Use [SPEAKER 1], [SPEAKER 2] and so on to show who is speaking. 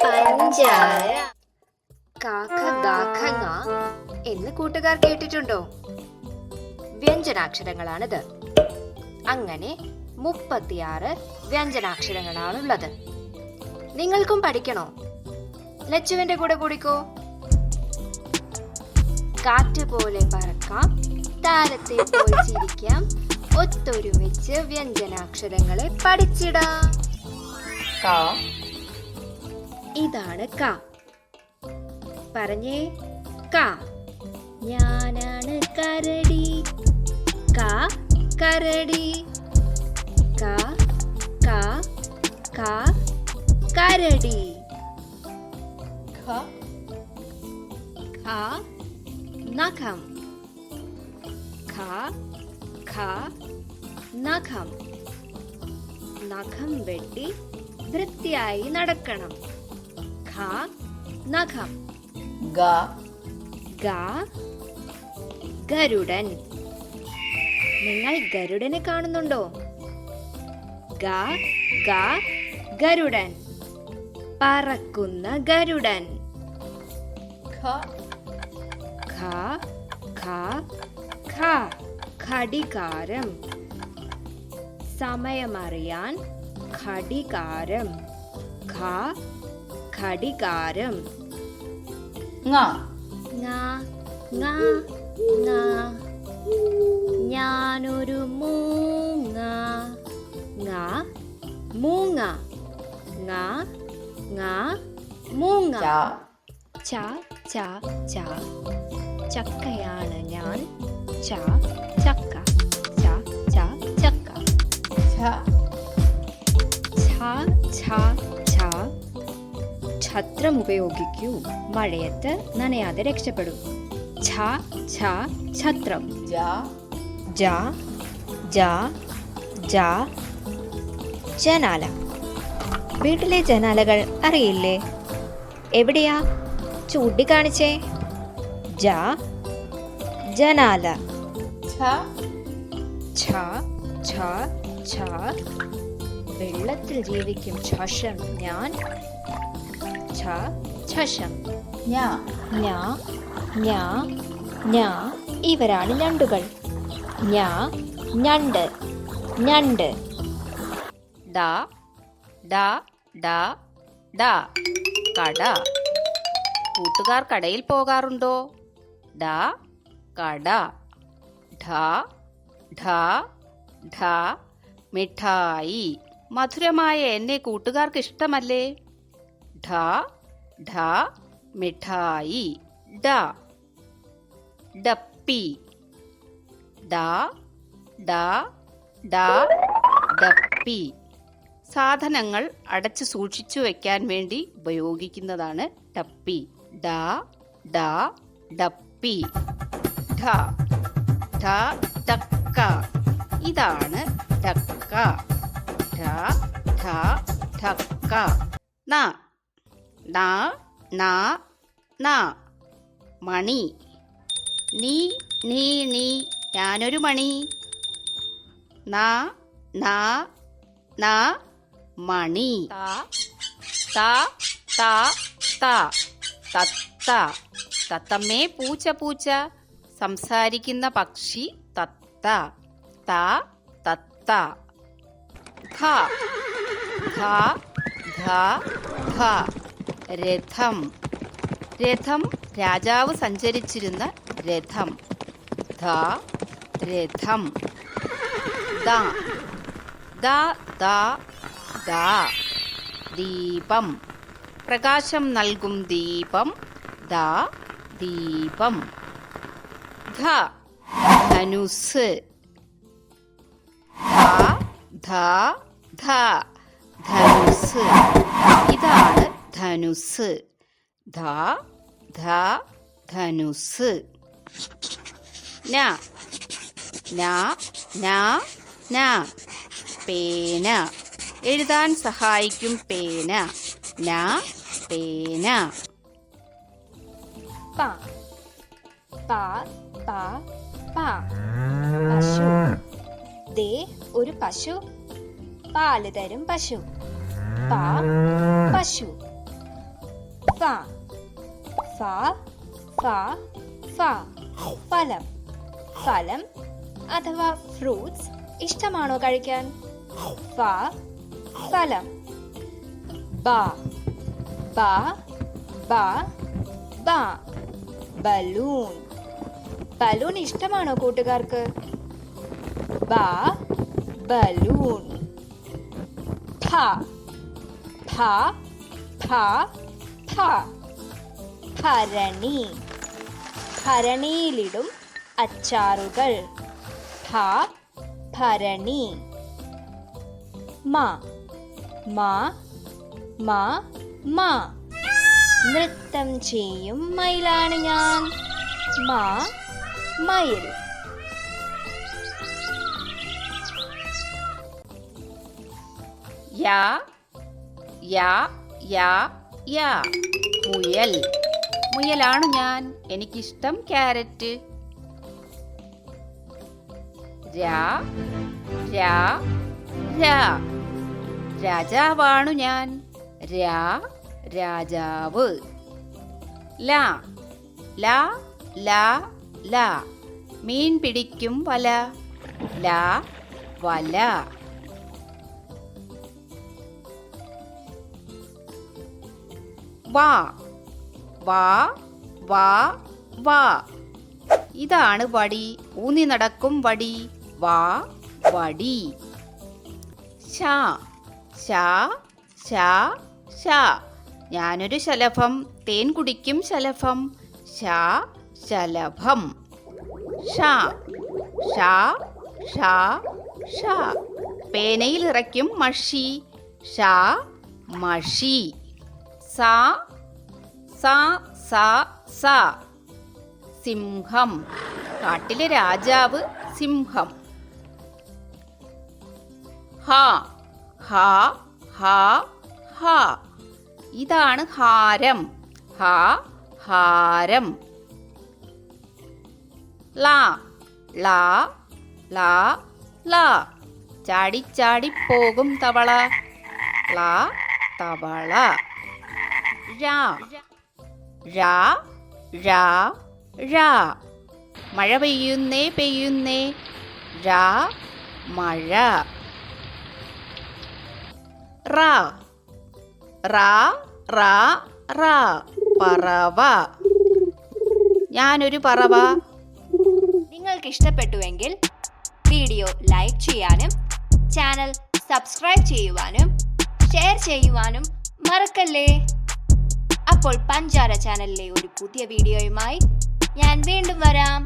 [SPEAKER 1] പഞ്ചാര. കാക്ക ഗാഖ ങ എന്ന് കൂട്ടുകാർ കേട്ടിട്ടുണ്ടോ? വ്യഞ്ജനാക്ഷരങ്ങളാണിത്. അങ്ങനെ 36 വ്യഞ്ജനാക്ഷരങ്ങളാണുള്ളത്. നിങ്ങൾക്കും പഠിക്കണോ? ലച്ചുവിന്റെ കൂടെ കൂടിക്കോ. കാറ്റ് പോലെ പറക്കാം, താരത്തെ പോലെ ചിരിക്കാം, ഒത്തൊരുമിച്ച് വ്യഞ്ജനാക്ഷരങ്ങളെ പഠിച്ചിടാം.
[SPEAKER 2] ക.
[SPEAKER 1] ഇതാണ് ക. പറഞ്ഞേ ക. ഞാനാണ് കരടി. ക കരടി. ക ക ക കരടി.
[SPEAKER 2] ഖ.
[SPEAKER 1] ഖ നഖം. ഖ ഖ നഖം. നഖം വെട്ടി വൃത്തിയായി നടക്കണം. ഖ നഖം.
[SPEAKER 2] ഗ.
[SPEAKER 1] ഗ ഗരുഡൻ. നിങ്ങൾ ഗരുഡനെ കാണുന്നുണ്ടോ? ഗ ഗ ഗരുഡൻ. പറക്കുന്ന ഗരുഡൻ.
[SPEAKER 2] ഖ.
[SPEAKER 1] ഖ ഖ ഖ ഘടികാരം. സമയമറിയാൻ ഘടികാരം. ഖ ഘടികാരം.
[SPEAKER 2] ങ.
[SPEAKER 1] ങ ങ ങ. ഞാനൊരു മൂങ്ങ. ങ മൂങ്ങ. ങ ങ മൂങ്ങ.
[SPEAKER 2] ച.
[SPEAKER 1] ച ച ച ചക്കയാണ് ഞാൻ. ച ചക്ക. ച ച ചക്ക.
[SPEAKER 2] ഛ.
[SPEAKER 1] ഛ ഛ ഛ ഛത്രം ഉപയോഗിക്കൂ. മഴയത്ത് നനയാതെ രക്ഷപ്പെടൂ. ഛ ഛ ഛത്രം.
[SPEAKER 2] ജ.
[SPEAKER 1] ജ ജ ജ ജനാല. വീട്ടിലെ ജനാലകൾ അറിയില്ലേ? എവിടെയാ? ചൂണ്ടിക്കാണിച്ചേ. ജ ജനാല.
[SPEAKER 2] ഛ.
[SPEAKER 1] ഛ ഛ ഛ വെള്ളത്തിൽ ജീവിക്കും ഛഷം ഞാൻ. ഛ ഛഷം.
[SPEAKER 2] ഞ.
[SPEAKER 1] ഞ ഞ ഞ ഇവരാണ് ഞണ്ടുകൾ. ഞ ഞണ്ട്. ഞണ്ട്.
[SPEAKER 3] ഡ ഡ ഡ ഡ കട. കൂട്ടുകാർ കടയിൽ പോകാറുണ്ടോ? ഡ കട. ഢ ഢ ഢ മിഠായി. മധുരമായ എന്നെ കൂട്ടുകാർക്ക് ഇഷ്ടമല്ലേ? ഢ ഢ മിഠായി. ഡ ഡപ്പി. ഡ ഡ ഡ ഡപ്പി. സാധനങ്ങൾ അടച്ചു സൂക്ഷിച്ചു വെക്കാൻ വേണ്ടി ഉപയോഗിക്കുന്നതാണ് ഡപ്പി. ഡ ഡ ഡപ്പി. ഢ ഢ ഢക്ക. ഇതാണ് ഢക്ക. ഢ ഢ ഢക്ക. ന ന ന ന മണി. നീ നീ നീ ഞാനൊരു മണി. ന ന ന മണി. ത ത ത തത്ത. തത്തമ്മേ പൂച്ച പൂച്ച. സംസാരിക്കുന്ന പക്ഷി തത്ത. ത തത്ത. ധ ധ ധ ധ രഥം. രഥം രാജാവ് സഞ്ചരിച്ചിരുന്ന രഥം. ധ രഥം. ദ ദ ദ ദ ദീപം. പ്രകാശം നൽകും ദീപം. ദ ദീപം. ധ ധനുസ്. ധ ധ ധനുസ്. ഇതാണ് ധനുസ്. ധ ധ ധനുസ്. ന ന ന ന പേന. എഴുതാൻ സഹായിക്കും പേന. ന പേന.
[SPEAKER 1] പ പ പ പ പശു. ദേ ഒരു പശു. പാല് തരും പശു.
[SPEAKER 2] പ പശു ഫ ഫ ഫ ഫ ഫലം ഫലം അഥവാ ഫ്രൂട്ട്സ് ഇഷ്ടമാണോ കഴിക്കാൻ ഫ ഫലം ബ ബ ബ ബ ബലൂൺ ബലൂൺ ഇഷ്ടമാണോ കൂട്ടുകാർക്ക് ബ ബലൂൺ ഫ ഫ ഫ ഫ ഭരണി ഭരണിയിലിടും അച്ചാറുകൾ ഫ ഭരണി മ മ മ മ നൃത്തം ചെയ്യും മയിലാണ് ഞാൻ മ മയിൽ
[SPEAKER 3] യാ യാ യാ യാ മുയൽ മുയലാണ് ഞാൻ എനിക്കിഷ്ടം ക്യാരറ്റ് രാ രാ രാ രാജാവാണു ഞാൻ രാ രാജാവ് ലാ ലാ ലാ ലാ മീൻ പിടിക്കും വല ലാ വല വാ വാ വാ വാ ഇതാണ് വടി ഊന്നി നടക്കും വടി വാ വടി ശാ ശാ ശാ ശാ ഞാനൊരു ശലഭം തേൻ കുടിക്കും ശലഭം ശാ ശലഭം ഷാ ഷാ ഷാ ഷാ പേനയിൽ ഇറക്കും മഷി ഷാ മഷി സാ സാ സാ സാ സിംഹം കാട്ടിലെ രാജാവ് സിംഹം ഹാ ഹാ ഹാ ഹാ ഇതാണ് ഹാരം ഹാ ഹാരം ലാ ലാ ലാ ലാ ചാടി ചാടി പോകും തവള ലാ തവള രാ രാ രാ രാ മഴ പെയ്യുന്നേ പെയ്യുന്നേ രാ മഴ റാ റാ റാ റാ പറവ ഞാനൊരു പറവ
[SPEAKER 1] നിങ്ങൾക്ക് ഇഷ്ടപ്പെട്ടുവെങ്കിൽ വീഡിയോ ലൈക്ക് ചെയ്യാനും ചാനൽ സബ്സ്ക്രൈബ് ചെയ്യുവാനും ഷെയർ ചെയ്യുവാനും മറക്കല്ലേ. അപ്പോൾ പഞ്ചാര ചാനലിലെ ഒരു പുതിയ വീഡിയോയുമായി ഞാൻ വീണ്ടും വരാം.